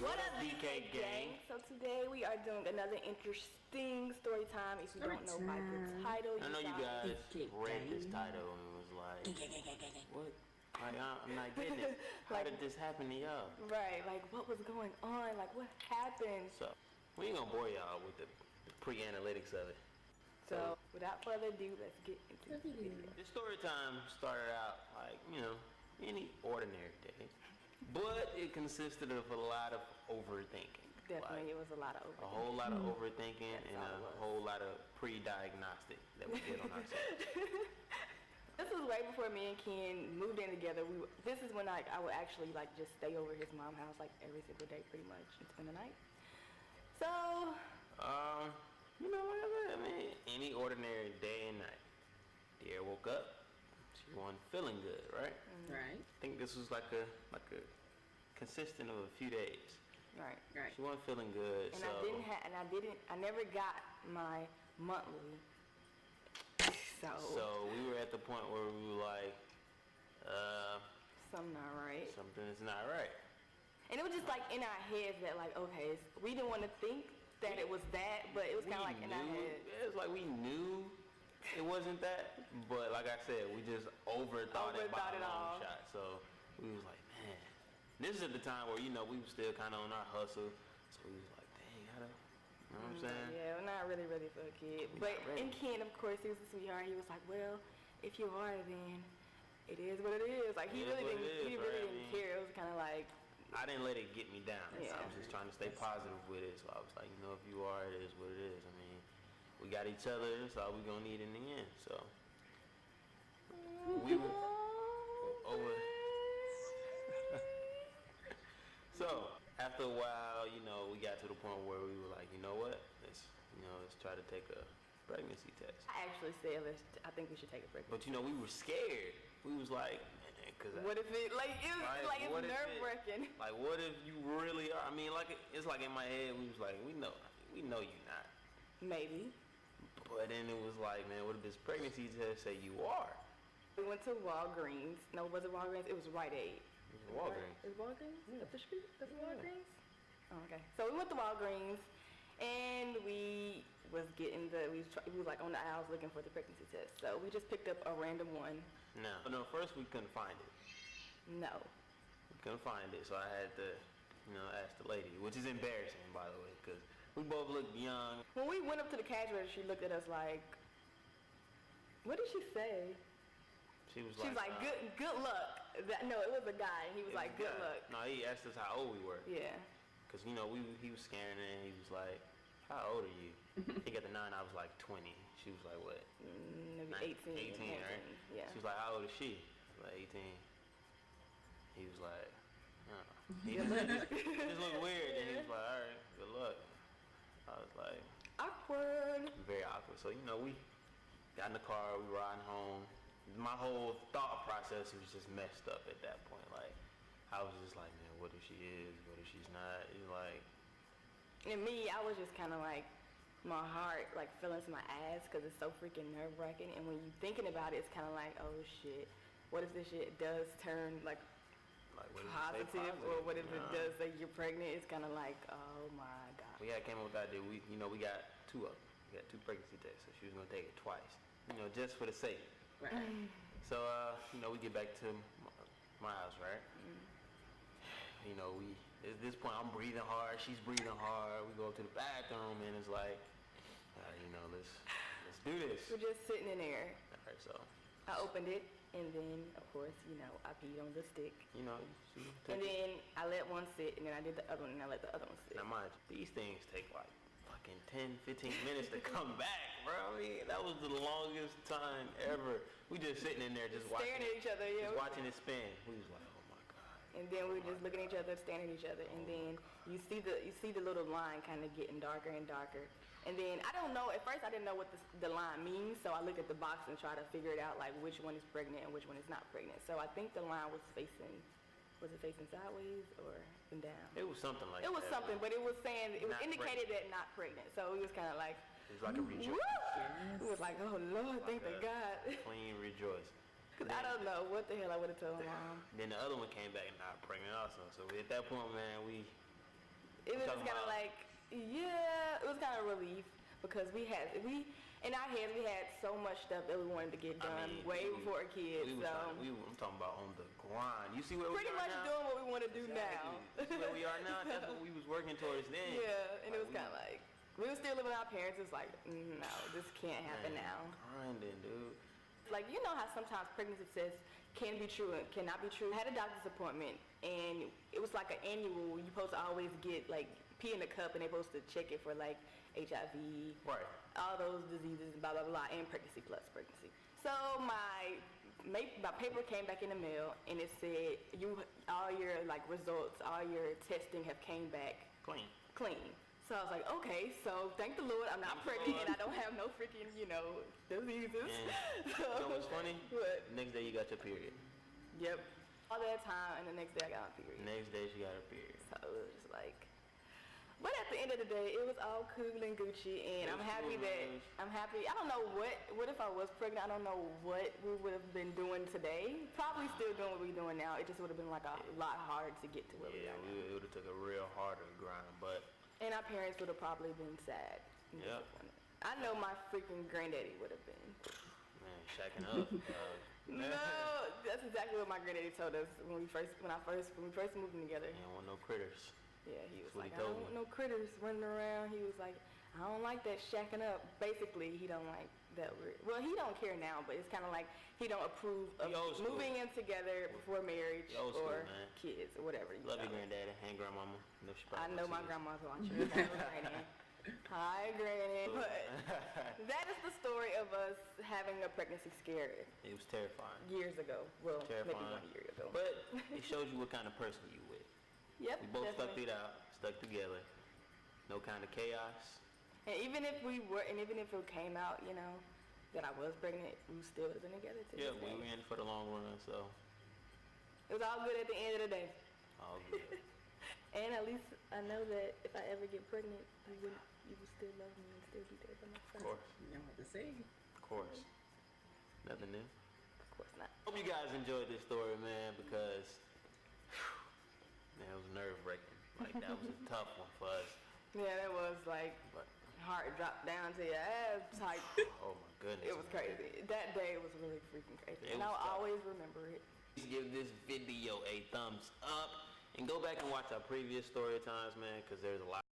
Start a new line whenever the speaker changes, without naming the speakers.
What up, DK gang?
So today we are doing another interesting story time. If you don't know by the title,
I know you guys read this title and was like, what? Like, I'm not getting it. How did this happen to y'all?
Right, like what was going on? Like what happened?
So, we ain't gonna bore y'all with the pre-analytics of it.
So, without further ado, let's get into the video.
This story time started out like, you know, any ordinary day. But it consisted of a lot of overthinking.
Definitely,
like,
it was a lot of overthinking.
A whole lot of overthinking and a whole lot of pre-diagnostic that we did on ourselves.
This was right before me and Ken moved in together. This is when I would actually like just stay over at his mom's house like every single day pretty much and spend the night. So,
you know what I mean? Any ordinary day and night. Dear woke up. She wasn't feeling good, right?
Mm-hmm.
Right.
I think this was like a consistent of a few days.
Right.
She wasn't feeling good.
And
so
I never got my monthly.
So we were at the point where we were like,
something not right.
Something is not right.
And it was just like in our heads that like, okay, we didn't want to think that it was that, but it was kind of like in our heads.
It was like we knew it wasn't that, but like I said, we just overthought it by a long shot. So we was like, man, this is at the time where, you know, we were still kind of on our hustle. So we was like, dang, how to, you know what I'm saying?
Yeah, we're not really for a kid. But and Ken, of course, he was a sweetheart. He was like, well, if you are, then it is what it is. Like he really didn't care. It was kind of like,
I didn't let it get me down.
Yeah.
I was just trying to stay positive with it. So I was like, you know, if you are, it is what it is. I mean, we got each other. That's all we gonna need in the end. So we were over. So after a while, you know, we got to the point where we were like, you know what? Let's try to take a pregnancy test.
I actually said, I think we should take a pregnancy.
But you know, we were scared. We was like, cause
what if it it's nerve-wracking.
Like, what if you really are? I mean, like it's like in my head, we was like, we know you not.
Maybe.
But then it was like, man, what if this pregnancy test say you are?
We went to Walgreens. No, was it Walgreens? It was Rite Aid.
It was Walgreens.
Is Walgreens? Yeah. Up the street? That's Walgreens? Oh, okay. So we went to Walgreens, and we was getting we was like on the aisles looking for the pregnancy test. So we just picked up a random one.
No, first we couldn't find it.
No.
We couldn't find it, so I had to, you know, ask the lady, which is embarrassing, by the way, because we both looked young.
When we went up to the cash register, she looked at us like, what did she say?
She was like,
good luck. No, it was a guy, and he was like, good luck.
No, he asked us how old we were.
Yeah.
Because, you know, he was scaring her, and he was like, how old are you? He got the 9, I was like 20. She was like, what?
Maybe 18.
18, right?
Yeah.
She was like, how old is she? I was like, 18. He was like, oh. He just looked weird, and he was like, all right, good luck. I was like,
awkward.
Very awkward. So, you know, we got in the car, we riding home. My whole thought process was just messed up at that point. Like, I was just like, man, what if she is? What if she's not? It's like,
and me, I was just kind of like, my heart like fell into my ass because it's so freaking nerve-wracking. And when you thinking about it, it's kind of like, oh shit, what if this shit does turn like positive, or what if it does say you're pregnant? It's kind of like, oh my god.
We had came up with that day. We got 2 of them. We got 2 pregnancy tests, so she was gonna take it twice, you know, just for the sake.
Right.
So you know, we get back to my house, right? You know, at this point I'm breathing hard, she's breathing hard. We go up to the bathroom and it's like, you know, let's do this.
We're just sitting in there.
All right, so
I opened it, and then of course, you know, I peed on the stick.
You know,
and then I let one sit, and then I did the other one, and I let the other one sit.
Now mind you, these things take like fucking 10-15 minutes to come back, bro. I mean, that was the longest time ever. We just sitting in there just
staring at each other, yeah.
Just watching it spin. We was like, oh my god.
And then we were just looking at each other, staring at each other, and then you see the little line kind of getting darker and darker. And then I don't know. At first, I didn't know what the line means, so I looked at the box and tried to figure it out, like which one is pregnant and which one is not pregnant. So I think the line was facing. Was it facing sideways or up and down?
It was something like that.
It was something, but it was saying, it was indicated
pregnant.
that not pregnant. So it was kind of like,
it was like a rejoice.
It was like, oh Lord, thank the God.
Clean rejoice.
Because I don't know what the hell I would have told Mom.
Then the other one came back not pregnant also. So at that point, man, we
was kind of like, yeah, it was kind of relief because in our heads we had so much stuff that we wanted to get done way before kids.
I'm talking about on the grind. You see where we are now?
Pretty much doing what we want to do now.
You see where we are now? That's what we was working towards then.
Yeah, and it was kind of like, we were still living with our parents. It's like, no, this can't happen now.
Grinding, dude.
Like, you know how sometimes pregnancy tests can be true and cannot be true. I had a doctor's appointment, and it was like an annual. You're supposed to always get, like, pee in the cup, and they're supposed to check it for, like, HIV.
Right.
All those diseases, blah, blah, blah, and pregnancy plus pregnancy. So my paper came back in the mail, and it said, all your, like, results, all your testing have came back clean. So I was like, okay, so thank the Lord I'm not pregnant and I don't have no freaking, diseases.
So what's funny?
What?
Next day you got your period.
Yep. All that time, and the next day I got my period.
Next day she got her period.
So it was just like, but at the end of the day, it was all cool and Gucci, and I'm happy. I don't know what if I was pregnant, I don't know what we would have been doing today. Probably still doing what we're doing now. It just would have been like a lot harder to get to where we are now.
Yeah, it would have took a real harder grind, but.
And our parents would have probably been sad.
Yep.
I know my freaking granddaddy would have been.
Man, shacking up.
No, that's exactly what my granddaddy told us when we first moved in together.
He don't want no critters.
Yeah, he was like, I don't want no critters running around. He was like, I don't like that shacking up. Basically, he don't like that word. Well, he don't care now, but it's kind of like he don't approve of moving in together before marriage or kids or whatever.
Love your granddaddy and grandmama.
I know my grandma's watching. Hi, Granny. But that is the story of us having a pregnancy scare.
It was terrifying.
Years ago. Well, maybe 1 year ago.
But it shows you what kind of person you with.
Yep.
We both stuck together. No kind of chaos.
And even if it came out, that I was pregnant, we still would have been together too.
Yeah, we were in for the long run, so.
It was all good at the end of the day.
All good.
And at least I know that if I ever get pregnant, you would still love me and still be there by my side.
Of course.
You know what to say.
Of course. Nothing new?
Of course not.
Hope you guys enjoyed this story, man, because, man, it was nerve-wracking. Like, that was a tough one for us.
Yeah, that was like, heart dropped down to your ass type.
Oh, my goodness.
It was crazy. That day was really freaking crazy. And I'll always remember it.
Please give this video a thumbs up. And go back and watch our previous story times, man, because there's a lot